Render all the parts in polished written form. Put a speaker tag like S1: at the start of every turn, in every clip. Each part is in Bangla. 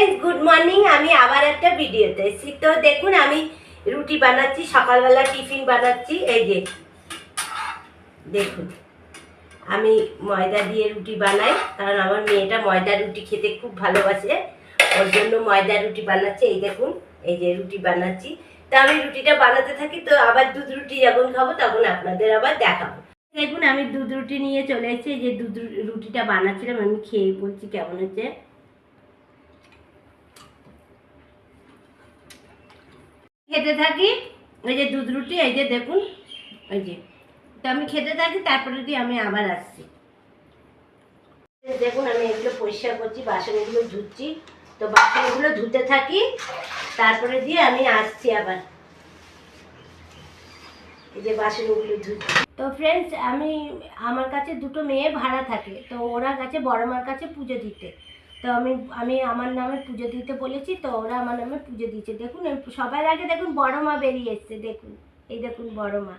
S1: फ्रेंड्स गुड मॉर्निंग আমি আবার একটা ভিডিওতে এসেছি। তো দেখুন আমি রুটি বানাচ্ছি, সকালবেলা টিফিন বানাচ্ছি। এই যে দেখুন আমি ময়দা দিয়ে রুটি বানাই, কারণ আমার মেয়েটা ময়দা রুটি খেতে খুব ভালোবাসে, ওর জন্য ময়দা রুটি বানাচ্ছি। এই দেখুন এই যে রুটি বানাচ্ছি। তো আমি রুটিটা বানাতে থাকি, তো আবার দুধ রুটি যখন খাবো তখন আপনাদের আবার দেখাবো। দেখুন আমি দুধ রুটি নিয়ে চলে এসেছি। যে দুধ রুটিটা বানাচ্ছিলাম, আমি খেয়ে বলছি কেমন হচ্ছে। খেতে থাকি ওই যে দুধ রুটি, এই যে দেখুন ওই যে, তো আমি খেতে থাকি, তারপরে দিয়ে আমি আবার আসছি। দেখুন আমি এগুলো পরিষ্কার করছি, বাসনগুলো ধুচ্ছি। তো বাসনগুলো ধুতে থাকি, তারপরে দিয়ে আমি আসছি আবার। এই যে বাসনগুলো ধুচ্ছি। তো ফ্রেন্ডস আমার কাছে দুটো মেয়ে ভাড়া থাকে, তো ওরা গেছে বড় মার কাছে পুজো দিতে। তো আমি আমার নামে পুজো দিতে বলেছি, তো ওরা আমার নামে পুজো দিচ্ছে। দেখুন সবার আগে দেখুন বড় মা বেরিয়ে এসছে। দেখুন এই দেখুন বড় মা,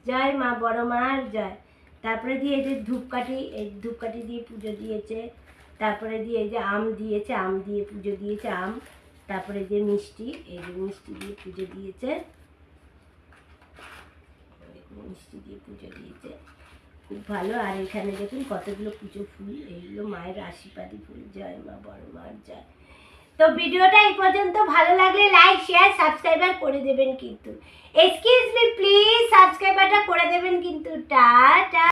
S1: জয় মা বড় মার জয়। তারপরে দিয়ে এই যে ধূপকাঠি, এই ধূপকাঠি দিয়ে পুজো দিয়েছে। তারপরে দিয়ে এই যে আম দিয়েছে, আম দিয়ে পুজো দিয়েছে আম। তারপরে যে মিষ্টি, এই যে মিষ্টি দিয়ে পুজো দিয়েছে, মিষ্টি দিয়ে পুজো দিয়েছে, খুব ভালো। আর এখানে দেখুন কতগুলো পুজো ফুল, এইগুলো মায়ের আশীর্বাদী ফুল, জয় মা বড় মার জয়। তো ভিডিওটা এই পর্যন্ত, ভালো লাগলে লাইক শেয়ার সাবস্ক্রাইবার করে দেবেন কিন্তু, এক্সকিউজ মি প্লিজ সাবস্ক্রাইবারটা করে দেবেন কিন্তু। টাটা।